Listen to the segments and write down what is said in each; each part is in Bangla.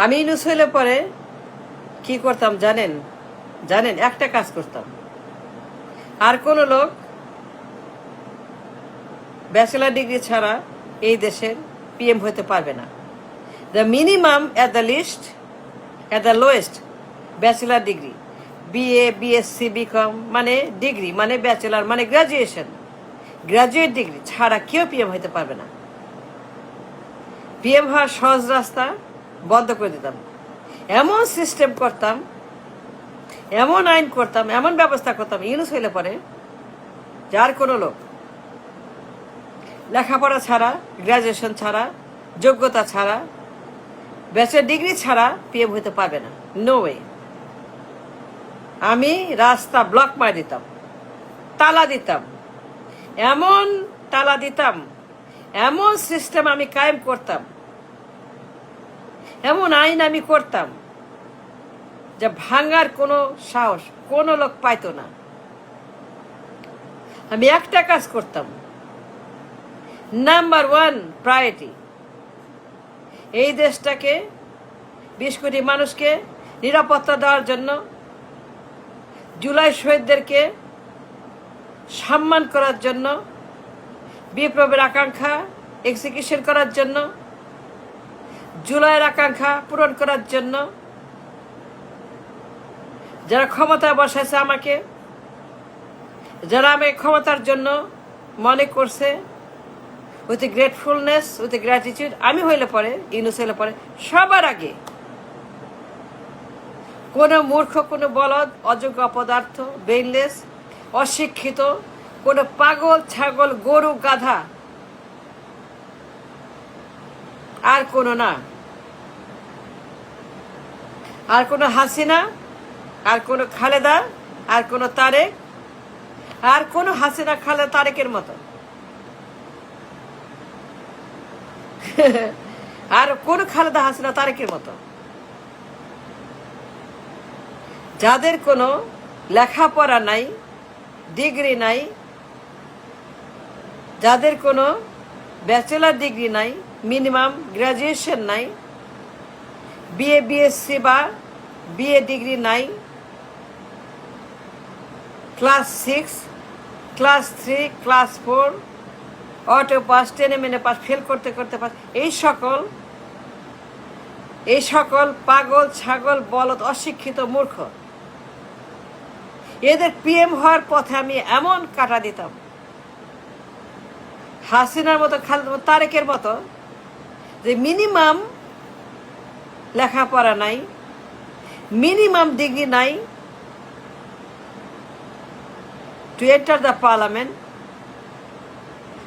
আমি ইউনূস হইলে পরে কি করতাম জানেন? একটা কাজ করতাম। আর কোনো লোক ব্যাচেলার ডিগ্রি ছাড়া এই দেশের পিএম হতে পারবে না। The minimum at the least, at the lowest, bachelor degree, BA, BSc, BCom মানে ডিগ্রি, মানে ব্যাচেলার, মানে গ্রাজুয়েট ডিগ্রি ছাড়া কেউ পিএম হতে পারবে না। পিএম হওয়ার সহজ রাস্তা বন্ধ করে দিতাম। এমন সিস্টেম করতাম, এমন আইন করতাম, এমন ব্যবস্থা করতাম ইউনূস হইলে পরে যার কোনো লোক লেখাপড়া ছাড়া, গ্রাজুয়েশন ছাড়া, যোগ্যতা ছাড়া, ব্যাচেলার ডিগ্রি ছাড়া পিএম হতে পারবে না। No way. আমি রাস্তা ব্লক মার দিতাম, তালা দিতাম, এমন তালা দিতাম, এমন সিস্টেম আমি কায়েম করতাম, এমন আইন আমি করতাম যা ভাঙার কোনো সাহস কোনো লোক পাইতো না। আমি একটা কাজ করতাম, নাম্বার 1 প্রায়োরিটি, এই দেশটাকে 20 কোটি মানুষকে নিরাপত্তা দেওয়ার জন্য, জুলাই শহীদদেরকে সম্মান করার জন্য, বিপ্লবের আকাঙ্ক্ষা এক্সিকিউশন করার জন্য, জুলাইয়ের আকাঙ্ক্ষা পূরণ করার জন্য যারা ক্ষমতায় বসাইছে আমাকে, যারা আমাকে ক্ষমতার জন্য মনে করছে, উইথ গ্রেটফুলনেস, উইথ গ্র্যাটিটিউড, আমি হইলে পরে, ইউনূস হইলে পরে সবার আগে কোনো মূর্খ, কোনো বলদ, অযোগ্য অপদার্থ, ব্রেইনলেস, অশিক্ষিত, কোনো পাগল, ছাগল, গরু, গাধা, আর কোনো না, আর কোনো হাসিনা, আর কোনো খালেদা, আর কোনো তারেক, আর কোনো হাসিনা, খালেদা, তারেকের মতো আর কোন খালেদা, হাসিনা, তারেকের মতো যাদের কোনো লেখাপড়া নাই, ডিগ্রি নাই, যাদের কোনো ব্যাচেলার ডিগ্রি নাই, মিনিমাম গ্রাজুয়েশন নাই, বিএ, বিএসসি বা বিএ ডিগ্রি নাই, class 6, class 3, class 4, auto pass, টেনে মেনে পাস, ফেল করতে করতে পাস, এই সকল পাগল, ছাগল, বলদ, অশিক্ষিত, মূর্খ, এদের পিএম হওয়ার পথে আমি এমন কাটা দিতাম, হাসিনার মতো, খালেদা, তারেকের মতো, যে মিনিমাম লেখাপড়া নাই, মিনিমাম ডিগ্রি নাই, to enter the parliament,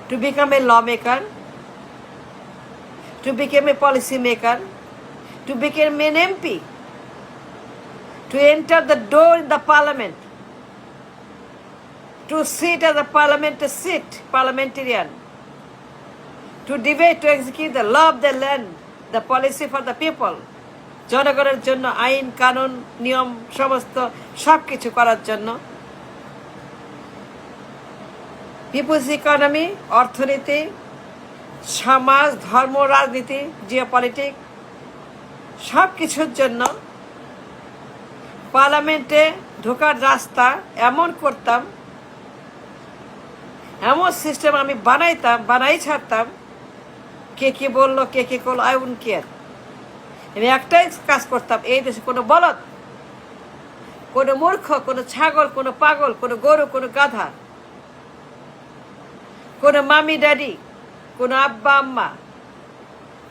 to become a lawmaker, to become a policy maker, to become an MP, to enter the door in the parliament, to sit as a parliamentarian, to debate, to execute the law of the land, the policy for the people, জনগণের জন্য আইন কানুন নিয়ম সমস্ত সবকিছু করার জন্য, পিপুলস ইকোনমি, অর্থনীতি, সমাজ, ধর্ম, রাজনীতি, জিওপলিটিক সব কিছুর জন্য পার্লামেন্টে ঢোকার রাস্তা এমন করতাম, এমন সিস্টেম আমি বানাই ছাড়তাম, কে কি বললো, কে কি করলো, আই উডন্ট কেয়ার। আমি একটাই কাজ করতাম, এই দেশে কোনো বলদ, কোনো মূর্খ, কোনো ছাগল, কোনো পাগল, কোনো গরু, কোনো গাধা, কোনো মামি ড্যাডি, কোনো আব্বা আম্মা,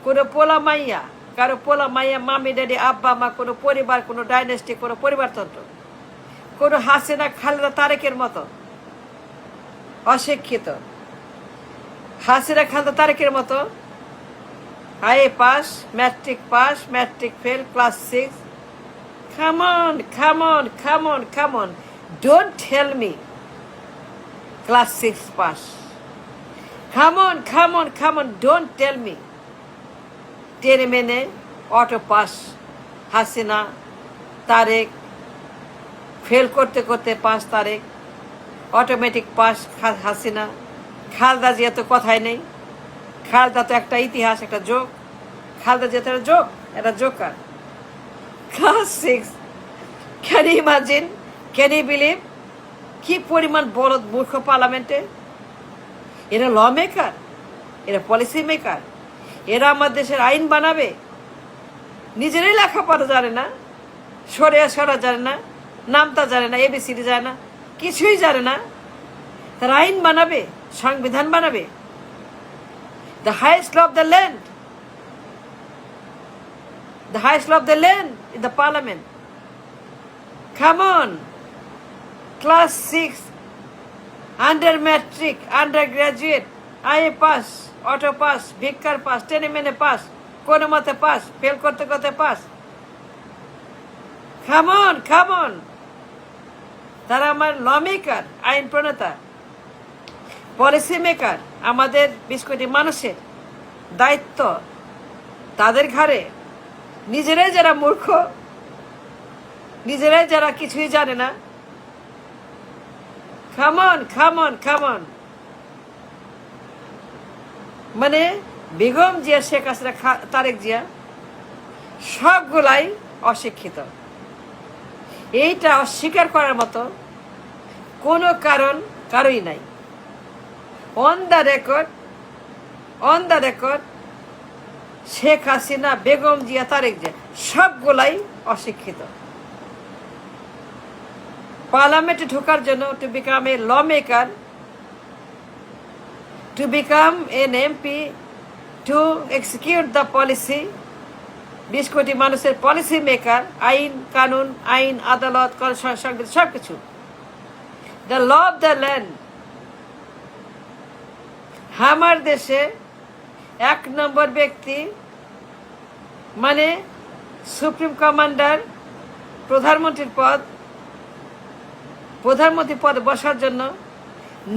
কোনো পোলা মাইয়া, কারো পোলা মাইয়া, মামি ড্যাডি, আব্বা আম্মা, কোনো পরিবার, কোনো ডাইনেস্টি, কোনো পরিবারতন্ত্র, কোনো হাসিনা, খালেদা, তারেকের মতো অশিক্ষিত, হাসিনা, খালেদা, তারেকের মতো IA pass, matric fail, class 6, come on, don't tell me class 6 pass, come on, don't tell me টেনে মেনে auto pass, Hasina, Tarique, fail করতে করতে pass Tarique, automatic pass Hasina, Khaleda Zia তো কথাই নেই, খালেদা তো একটা ইতিহাস, একটা জোক, খালেদা জিয়া তো একটা জোক, একটা joker. Class 6, can you imagine, can you believe, কি পরিমাণ বড় মূর্খ পার্লামেন্টে। এরা ল মেকার, এরা পলিসি মেকার, এরা আমার দেশের আইন বানাবে, নিজেরাই লেখাপড়া জানে না, সরা জানে না, নামতা জানে না, এবিসিডি জানে না, কিছুই জানে না, তারা আইন বানাবে, সংবিধান বানাবে। The highest law of the land, the highest law of the land in the parliament. Come on, class 6, under matric, undergraduate, IA pass, auto pass, ভিক্ষার pass, 10 MNA pass, কোনো মতে pass, ফেল করতে করতে pass. Come on. তারা আমার ল মেকার, আইন প্রণেতা, পলিসি মেকার। আমাদের 20 কোটি মানুষের দায়িত্ব তাদের ঘাড়ে। নিজেরাই যারা মূর্খ, নিজেরাই যারা কিছুই জানে না। খামন মানে বেগম জিয়া, শেখ হাসিনা, তারেক জিয়া সবগুলাই অশিক্ষিত। এইটা অস্বীকার করার মতো কোনো কারোই নাই। On the record Sheikh Hasina, Begum Zia, Tarique Zia সবগুলাই অশিক্ষিত। পার্লামেন্টে ঢোকার জন্য, to become a law maker, to become an MP, to execute the policy, 20 crore মানুষের পলিসি মেকার, আইন কানুন, আইন আদালত, সংবিধান সবকিছু। The law of the land. আমার দেশে 1 নম্বর ব্যক্তি মানে সুপ্রিম কমান্ডার, প্রধানমন্ত্রী পদে বসার জন্য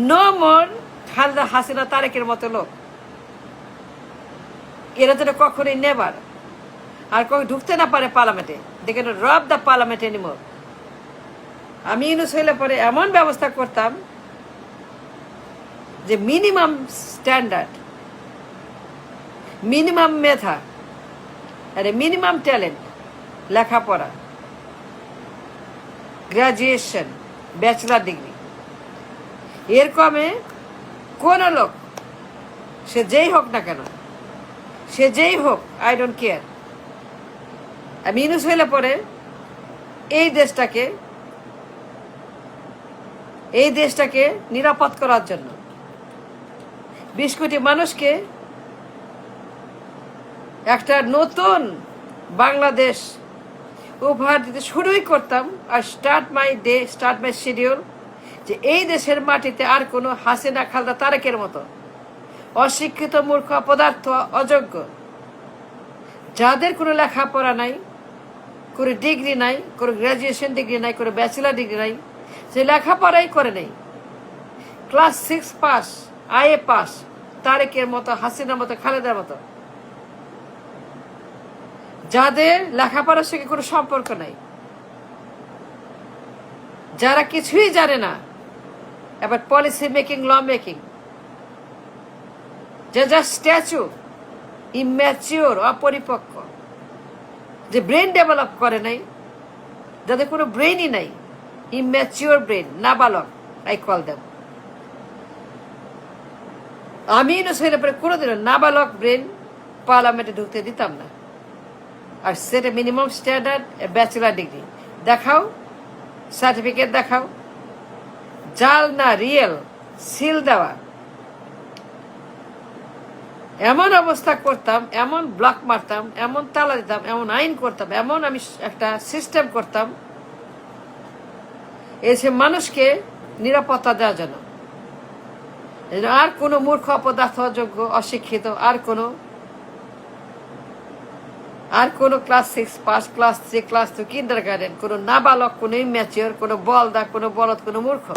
নো মোর খালেদা হাসিনা, তারেকের মতো লোক। এরা যেন কখনোই নেবার আর ঢুকতে না পারে পার্লামেন্টে। দেখে রব দ্য পার্লামেন্ট এনিমোর। আমি ইউনুস হইলে পরে এমন ব্যবস্থা করতাম যে মিনিমাম স্ট্যান্ডার্ড, মিনিমাম মেধা, আরে মিনিমাম ট্যালেন্ট, লেখাপড়া, গ্রাজুয়েশন, ব্যাচেলার ডিগ্রি, এর কমে কোনো লোক, সে যেই হোক না কেন, সে যেই হোক, আই ডোন্ট কেয়ার। আমি ইউনুস হইলে পরে এই দেশটাকে নিরাপদ করার জন্য 20 কোটি মানুষকে একটা নতুন বাংলাদেশ উপহার দিতে শুরুই করতাম। আর স্টার্ট মাই শিডিউল, যে এই দেশের মাটিতে আর কোনো হাসিনা, খালেদা, তারেকের মতো অশিক্ষিত, মূর্খ, অপদার্থ, অযোগ্য, যাদের কোনো লেখাপড়া নাই, কোনো ডিগ্রি নাই, কোনো গ্র্যাজুয়েশন ডিগ্রি নাই, কোনো ব্যাচেলার ডিগ্রি নাই, সে লেখাপড়াই করে নেই, ক্লাস 6 পাস, IA পাস, তারেকের মতো, হাসিনার মতো, খালেদার মতো, যাদের লেখাপড়ার সঙ্গে কোনো সম্পর্ক নাই, যারা কিছুই জানে না এবার পলিসি মেকিং, ল মেকিং, যা স্ট্যাচু, ইম্যাচিওর, অপরিপক্ক, যে ব্রেন ডেভেলপ করে নাই, যাদের কোনো ব্রেনই নাই, ইম্যাচিওর ব্রেন, নাবালক, আই কল দেম। আমি হইলে পরে কোনোদিনও নাবালক ব্রেন পার্লামেন্টে ঢুকতে দিতাম না। আর সেটা মিনিমাম স্ট্যান্ডার্ড, ব্যাচেলার ডিগ্রি দেখাও, সার্টিফিকেট দেখাও, জাল না রিয়েল, সিল দেওয়া। এমন অবস্থা করতাম, এমন ব্লক মারতাম, এমন তালা দিতাম, এমন আইন করতাম, এমন আমি একটা সিস্টেম করতাম এসে মানুষকে নিরাপত্তা দেওয়ার জন্য। আর কোনো মূর্খ, অপদার্থ, অযোগ্য, অশিক্ষিত, আর কোনো class 6 pass, class 3, class 2, kindergarten, কোনো নাবালক, কোনো ইম্যাচিওর, কোনো বলদা, কোনো বলদ, কোনো মূর্খ